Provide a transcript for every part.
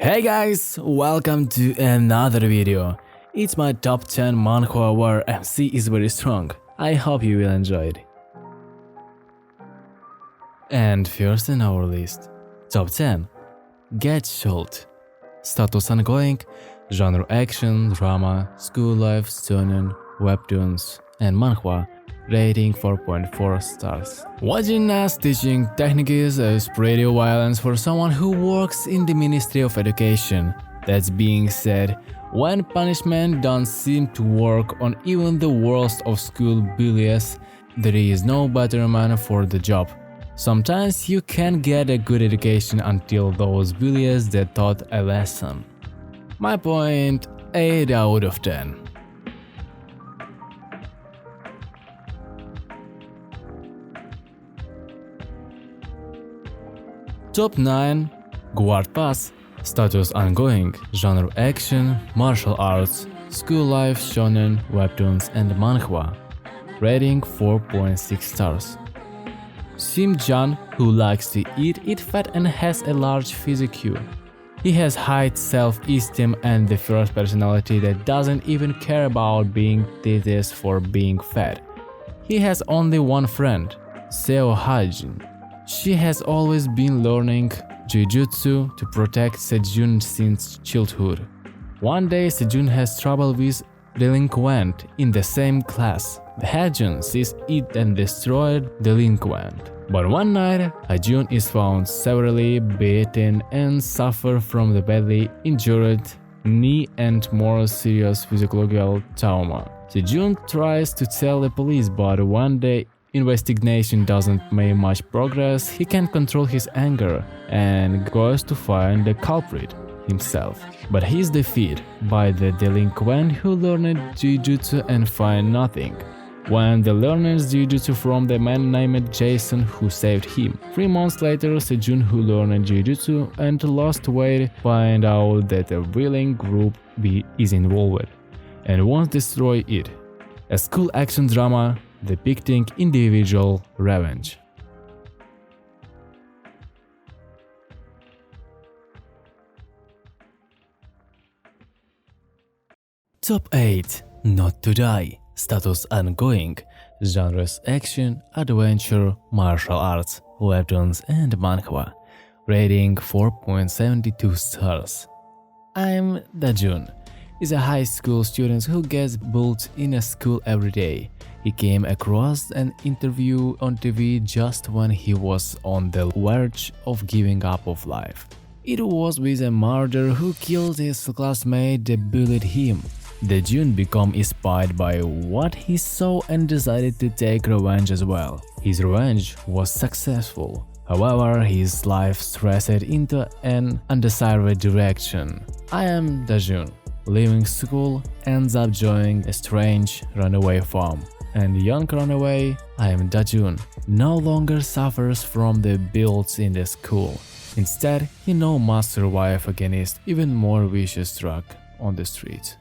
Hey guys, welcome to another video. It's my top 10 manhwa where MC is very strong. I hope you will enjoy it. And first in our list, top 10, Get Shot. Status ongoing, genre action, drama, school life, shonen, webtoons, and manhwa. Rating 4.4 stars. Watching as teaching techniques is pretty violence for someone who works in the Ministry of Education. That being said, when punishment don't seem to work on even the worst of school bullies, there is no better man for the job. Sometimes you can't get a good education until those bullies that taught a lesson. My point, 8 out of 10. Top 9, Guard Pass. Status ongoing, genre action, martial arts, school life, shonen, webtoons, and manhwa. Rating 4.6 stars. Sim-Jan, who likes to eat fat and has a large physique. He has high self-esteem and the first personality that doesn't even care about being teased for being fat. He has only one friend, Seo Hajin. She has always been learning Jujutsu to protect Sejun since childhood. One day Sejun has trouble with delinquent in the same class. The Hajun sees it and destroyed delinquent. But one night, Hajun is found severely beaten and suffer from the badly injured knee and more serious physiological trauma. Sejun tries to tell the police, but one day investigation doesn't make much progress. He can't control his anger and goes to find the culprit himself. But he is defeated by the delinquent who learned Jujutsu and find nothing. When the learns Jujutsu from the man named Jason who saved him. 3 months later, Sejun who learned Jujutsu and lost weight find out that a villain group B is involved and wants to destroy it. A school action drama depicting individual revenge. Top 8, Not to Die. Status ongoing. Genres action, adventure, martial arts, webtoons, and manhwa. Rating 4.72 stars. I'm Dajun. Is a high school student who gets bullied in a school every day. He came across an interview on TV just when he was on the verge of giving up of life. It was with a murderer who killed his classmate that bullied him. Dajun became inspired by what he saw and decided to take revenge as well. His revenge was successful. However, his life stressed into an undesired direction. I am Dajun. Leaving school, ends up joining a strange runaway farm. And young runaway, I am Dajun, no longer suffers from the builds in the school. Instead, he now must survive against even more vicious drug on the streets.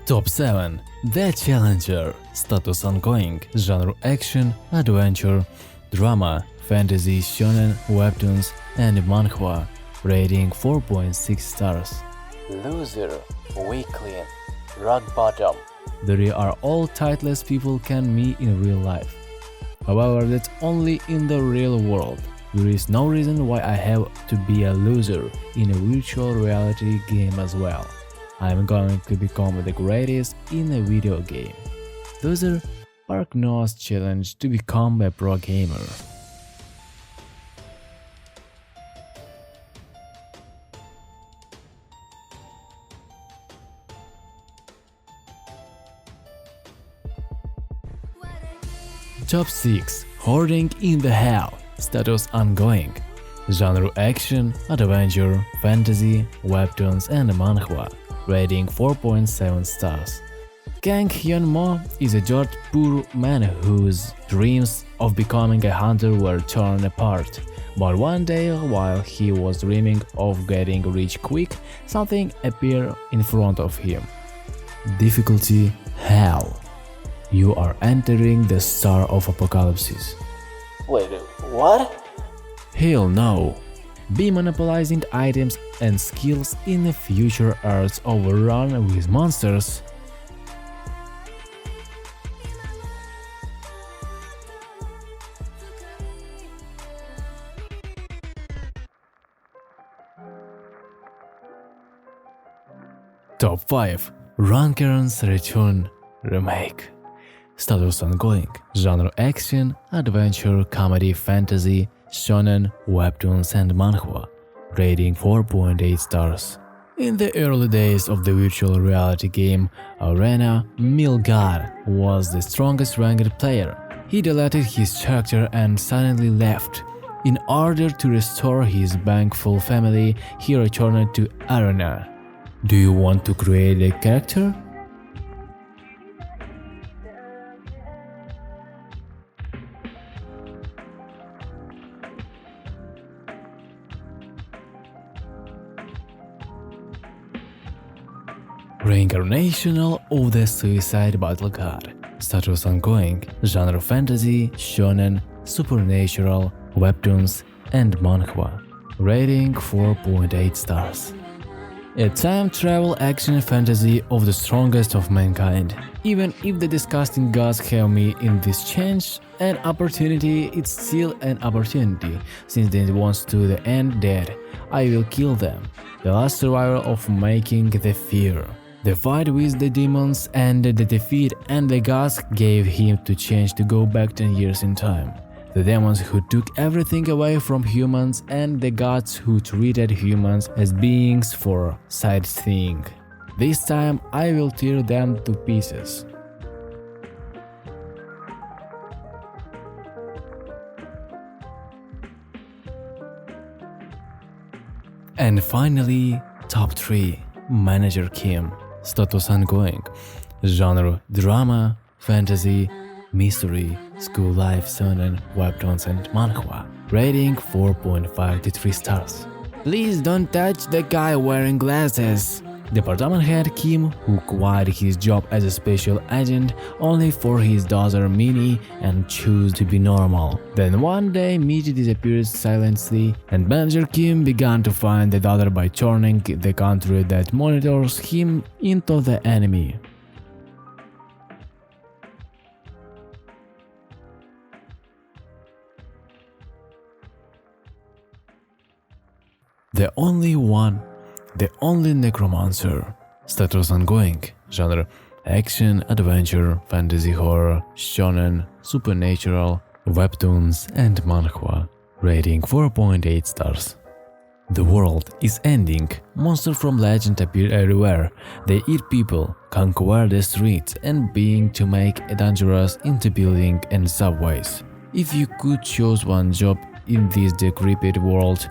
Top 7, The Challenger. Status ongoing, genre action, adventure, drama, fantasy, shonen, webtoons, and manhwa. Rating 4.6 stars. Loser, weakling, rock bottom. They are all titles people can meet in real life. However, that's only in the real world. There is no reason why I have to be a loser in a virtual reality game as well. I am going to become the greatest in a video game. Loser, Park Noah's challenge to become a pro gamer. Top 6, Hoarding in the Hell. Status ongoing. Genre action, adventure, fantasy, webtoons, and manhwa. Rating 4.7 stars. Kang Hyun-mo is a dirt poor man whose dreams of becoming a hunter were torn apart. But one day, while he was dreaming of getting rich quick, something appeared in front of him. Difficulty Hell. You are entering the Star of Apocalypse. Wait, what? Hell no! Be monopolizing items and skills in the future Earths overrun with monsters. Top 5 Reincarnate's Return Remake. Status ongoing. Genre action, adventure, comedy, fantasy, shonen, webtoons and manhwa. Rating 4.8 stars. In the early days of the virtual reality game Arena, Milgar was the strongest ranked player. He deleted his character and suddenly left. In order to restore his bankful family, he returned to Arena. Do you want to create a character? Reincarnation of the Suicide Battle God. Status ongoing. Genre fantasy, shonen, supernatural, webtoons, and manhwa. Rating 4.8 stars. A time travel action fantasy of the strongest of mankind. Even if the disgusting gods have me in this change, an opportunity, it's still an opportunity. Since they want to the end dead, I will kill them. The last survivor of making the fear. The fight with the demons and the defeat and the gods gave him to change to go back 10 years in time. The demons who took everything away from humans and the gods who treated humans as beings for sightseeing. This time I will tear them to pieces. And finally, top 3 Manager Kim. Status ongoing. Genre drama, fantasy, mystery, school life, shonen, webtoons and manhwa. Rating 4.5 to 3 stars. Please don't touch the guy wearing glasses. Department head Kim, who quit his job as a special agent only for his daughter Minnie and chose to be normal. Then one day Michi disappeared silently and manager Kim began to find the daughter by turning the country that monitors him into the enemy. The only one, the only necromancer. Status ongoing. Genre action, adventure, fantasy, horror, shonen, supernatural, webtoons and manhwa. Rating 4.8 stars. The world is ending. Monsters from legend appear everywhere. They eat people, conquer the streets and being to make it dangerous into buildings and subways. If you could choose one job in this decrepit world,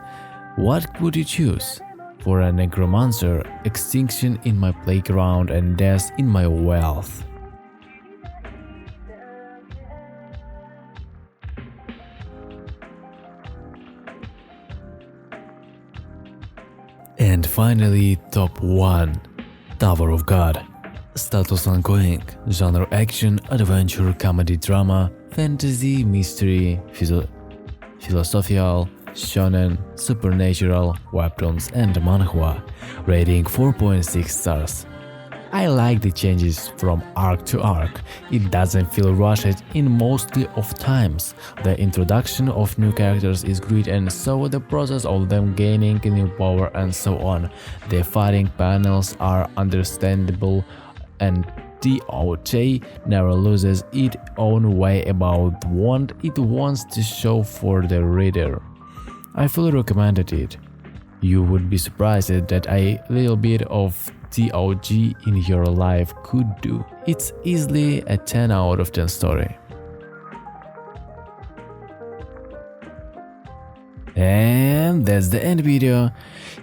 what would you choose? For a necromancer, extinction in my playground and death in my wealth. And finally, top 1 Tower of God. Status ongoing. Genre action, adventure, comedy, drama, fantasy, mystery, philosophical, shonen, supernatural, webtoons and manhwa. Rating 4.6 stars. I like the changes from arc to arc. It doesn't feel rushed in mostly of times. The introduction of new characters is great and so the process of them gaining new power and so on. The fighting panels are understandable and TOT never loses its own way about what it wants to show for the reader. I fully recommended it. You would be surprised that a little bit of TOG in your life could do. It's easily a 10 out of 10 story. And that's the end video.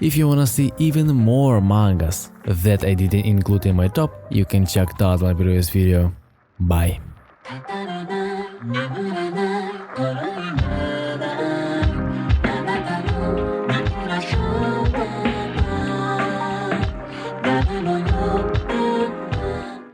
If you wanna see even more mangas that I didn't include in my top, you can check out my previous video. Bye.